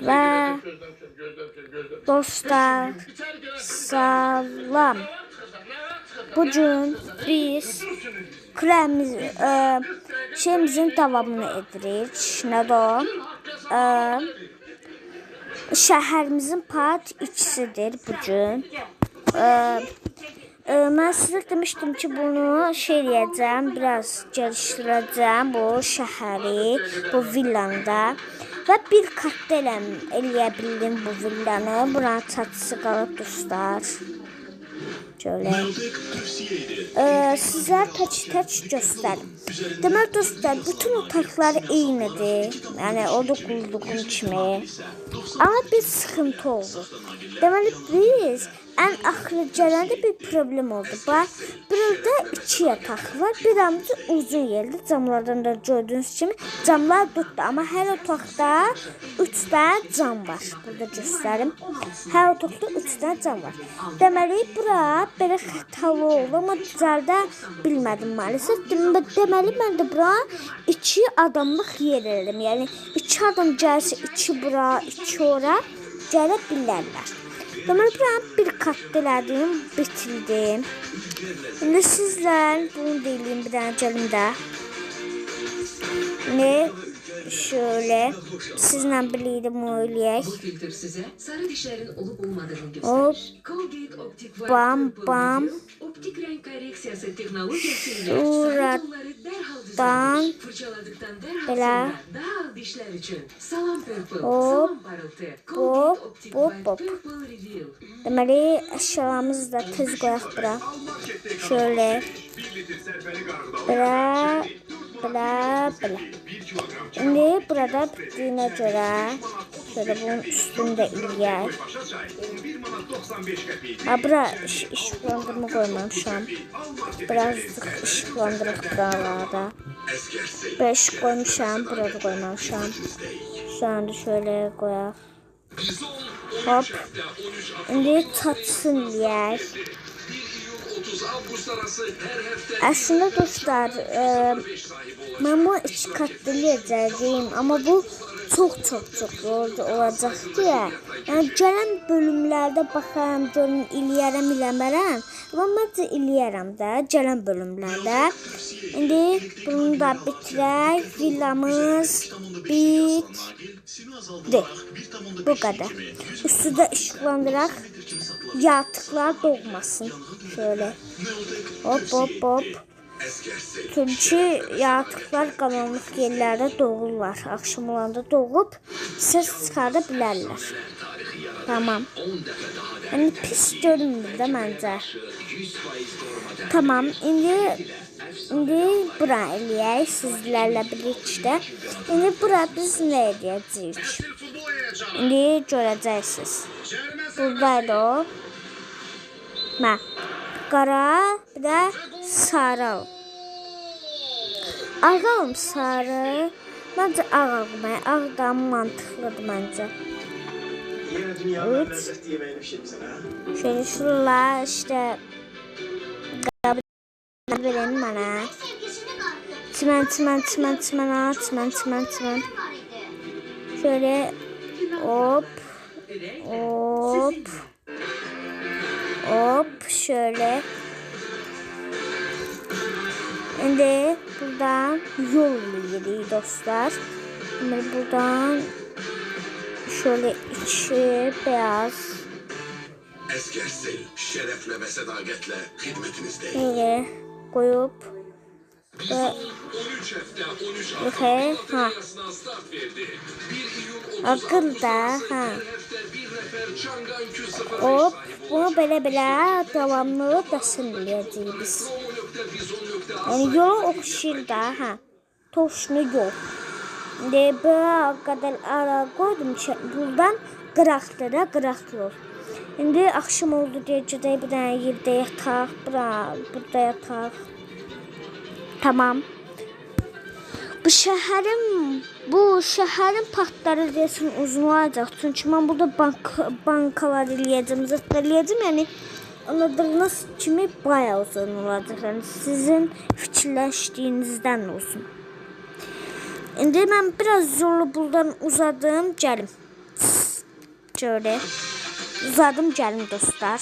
Ve dostlar, salam. Bugün biz şeyimizin davamını edirik. Nədir o? Şəhərimizin part 2'sidir bugün. Ben size demiştim ki bunu eləyəcəm, biraz geliştirəcəm bu şəhəri, bu villamda. Və bir katda eləyə bildim bu villanı. Buranın çatısı qalıb dostlar. Şöyle. Sizə tək göstərim. Deməli dostlar, bütün otaqlar eynidir. Yəni o da qulluğun kimi. Amma bir sıxıntı oldu. Deməli biz ən axırı gələndə bir problem oldu. Bax, burada 2 yataq var. Bir amca uzun yerli. Camlardan da gördüğünüz kimi camlar tutdu. Amma hər otaqda 3 dənə cam var. Burada göstərim. Hər otaqda 3 dənə cam var. Deməli bura belə xətalı oldu. Amma düzəldə bilmədim maalesef. Deməli mən də bura 2 adamlıq yer elədim. Yəni 2 adam gəlsə 2 bura, 2 ora gələ bilərlər. Deməli buranı bir katda elədim, bitirdim. İndi sizlə bunu deyileyim bir dənə gəlimdə. Ve şöyle sizlə birlikdə bunu eləyək. Hop, bam bam. Şuradan belə hop. Deməli əşyalarımızı da tez qoyaq bura. Şöyle belə. Şimdi burada bittiğine göre şöyle bunun üstünde eləyək. Bura ışıqlandırma koymamışam. Birazcık ışıqlandırıq buralarda. Burada ışıq koymuşam, burada koymamışam. Şu anda şöyle koyaq. Hop. Şimdi çatsın eləyək. Aslında dostlar, ben bu 2 katlı eləyəcəyim, amma bu çok olacaqdı ya. Yəni gələn bölümlərdə baxaram, görün eləyərəm, eləmərəm. Amma məncə eləyərəm də gələn bölümlərdə. İndi bunu da bitirək. Villamız bitdi. Bu qədər. Üstü də işıqlandıraq. Yaratıqlar doğmasın. Şöyle. Hop. Çünkü yaratıqlar qaranlıq yerlərdə doğurlar. Akşam olanda doğub ses çıxarda bilərlər. Tamam. Yəni pis görünmür də məncə. Tamam. İndi bura eləyək sizlərlə birlikdə. İndi bura biz nə edəcəyik? İndi görəcəksiniz. Buradaydı o. Qara, bir də sarı. Ağalım sarı. Məncə ağalım. Ağdan mantıqlıdır məncə. Evet. Şöyle şuralar işte verin bana. Çimen. Şöyle hop. Şöyle. Şimdi buradan yol yeri dostlar. Şimdi buradan şöyle içi beyaz. Eskersel şerefle ve sedagetle hizmetinizdeyim. Böyle koyup akılda hop bunu belə davamlı dasın eləyəcəyik biz. Yəni yol oxşayır da toşunu yol. İndi bu qədər ara qoydum ki buradan qıraq yol. İndi axşam oldu deyə gedək bir dənə yerdə yataq, burada yataq. Tamam. Bu şəhərin partları desin uzun olacaq. Çünki mən burada bankalar eləyəcəm, zırtlar eləyəcəm. Yəni anladığınız kimi bayağı uzun olacaq. Yəni sizin fikirləşdiyinizdən olsun. İndi mən biraz yolu buradan uzadım, gəlim. Şöyle uzadım gəlin dostlar.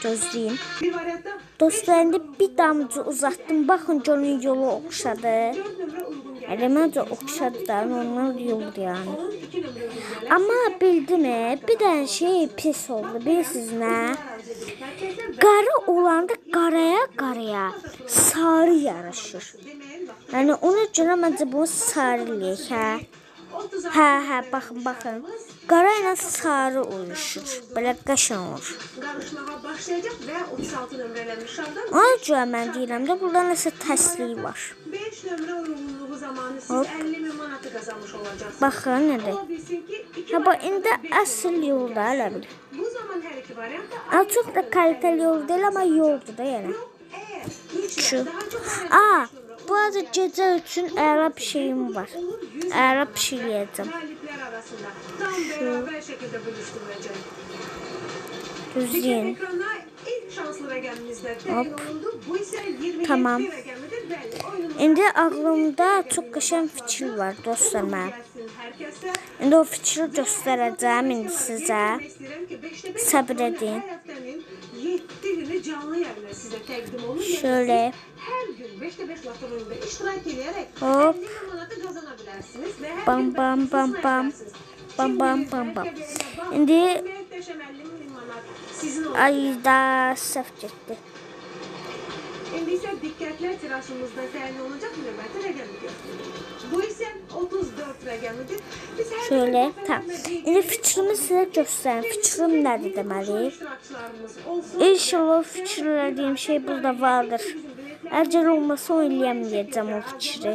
Gözləyin. Bir variantda Dostlar indi bir damcı uzattım. Bakın John'un yolu oxşadı. 4 nömrə uyğun gəlir. Elemence oxşadı da normal yoldu yani. 2 nömrə uyğun gəlir. Ama bildimi bir tane şey pis oldu. Bilirsiniz ne? Mərkəzdən Qarı olanda qaraya sarı yaraşır. deməyin bax. Yani ona görə məncə bunu sarı eləyək, hə? 36 Hə, baxın. Qara ilə sarı uyuşur. Belə qəşəng olur. qarışmağa başlayacaq və 36 nömrələnmiş şartdan Ona görə mən deyirəm də burada nəsə tərslik var. 5 nömrə uyğunluğu zamanı siz 50 min manatı qazanmış olacaqsınız. Baxın nədir? Ola bilsin ki, 2 Ha, bax indi əsl yolda elə bil. bu zaman hər iki variant da Çox da kaliteli yol deyil amma yoldur da yəni. eğer üçlə Şu. daha çox Aa, bu arada gecə üçün əla bir şeyim var. olur 100 Əla bir şey yeyəcəm. taliplər arasında tam beraber şekilde bölüştürülecek. Düzgün. Ekrana ilk şanslı rəqəmimizdə təyin olundu. Bu isə 27 Tamam. rəqəmidir. Bəli, oyunumuz İndi ağlımda çox qəşəng fikir var dostlar mənim. gəlsin hər kəsə. İndi o fikri göstərəcəm indi sizə. İstəyirəm ki, 5'te 5 Səbr edin. Hər həftənin 7 günü canlı yayında sizə təqdim olunur. Şöyle. Hər gün 5'te 5 vaxtlarında iştirak edərək Hop. 50 min manatı qazana bilərsiniz və hər Bam, gün bam, siz bam, bam. sayılarsınız. Bam, Şimdi bam, bam, bam. mərkəbəyə bax, İndi möhtəşəm 50 min manat sizin olacaq. ayda səhv getdi. İndi isə diqqətlə tirajımızda təyin olunacaq növbəti rəqəmidir. Bu isə 34 rəqəmidir. Biz hər Şöyle, dəfə tamam. dəfələrlə İndi fikrimi sizə göstərim. Fikrim nədir deməli? iştirakçılarımız olsun. İnşallah fikirlədiyim şey burada vardır. Əgər olmasa oynayaməyəcəm o fikri.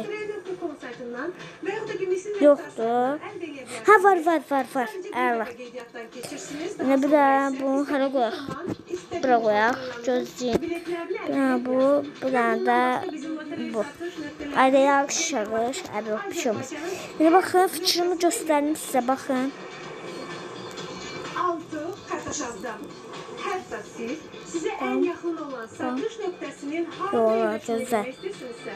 Yoxdur. Ha, var. Əla. Yine bir daha bunu hara qoyaq? Bura qoyaq. Gözləyin. Bir dənə bu, bir dənə də bu. Ayda yaxşıdır. Abi yox, bir şey olmaz. İndi baxın, fikrimi göstərdim sizə, baxın. 6 kartaşazda. Hətta sizə ən yaxın olan satış nöqtəsinin harada Yox, yerləşdiyini gözəl. bilmək istəyirsinizsə,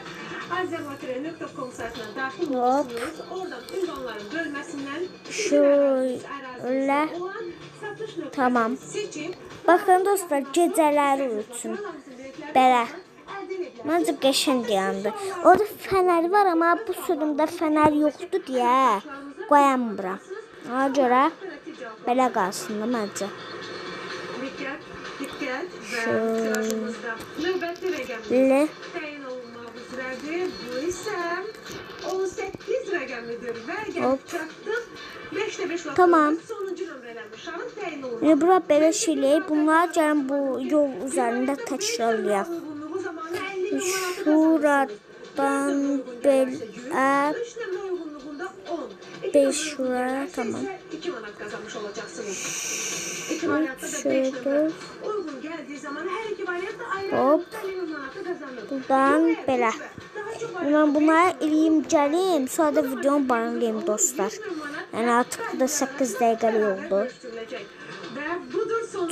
azərbaycan.com saytına daxil Hop. olursunuz. Oradan ünvanların bölməsindən Şöyle. satış nöqtəsini Tamam. seçib Baxın dostlar, gecələri üçün. Belə. Məncə qəşəng yandı. Orada fənər var, amma bu sürümdə fənər yoxdur deyə qoyamıram. Ona görə belə qalsın da məncə. Diqqət və tirajımızda növbəti rəqəmimiz Belə. təyin olunmaq üzrədir. Bu isə 18 rəqəmidir və Hop. gəlib çatdıq. 5'te 5 vaxtında Tamam. sonuncu nömrələnmiş şahın təyin olunmaq. İndi bura belə şeyləyib, bunlar gəlin bu yol üzərində təkrarlayaq. Uyğunluğu zamanı 50 min manatı Şuradan belə 3 nömrə uyğunluğunda 10. 5 şura, tamam. 2 manat qazanmış olacaqsınız. 2 variantda da 5 nömrə uyğun gəldiyi zaman hər iki variant da ayrı Hop. 50 min manatı qazanır. Buradan belə. Buna eləyim gəlim, sonra da videonu bağlayayım dostlar. Yəni artıq bu da 8 dəqiqəlik oldu.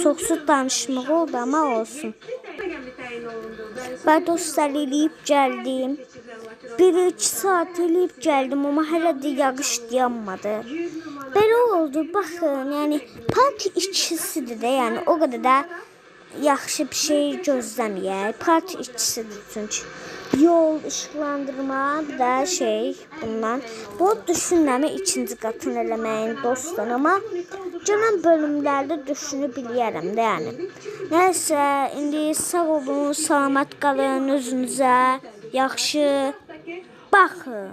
Çoxsu danışmaq oldu, amma olsun. Və dostlar eləyib gəldim. 1-2 saat eləyib gəldim, amma hələ də yağış dayanmadı. Belə oldu, baxın, yəni part 2-sidir də, yəni o qədər də yaxşı bir şey gözləməyək. Part 2-sidir çünki. Yol, işıqlandırma, bir də şey bundan. Bu düşünləmi ikinci qatını eləməyin dostlar, amma gələn bölümlərdə düşünü biliyərəm də yəni. Nəysə, indi sağ olun, salamat qalın özünüzə, yaxşı baxın.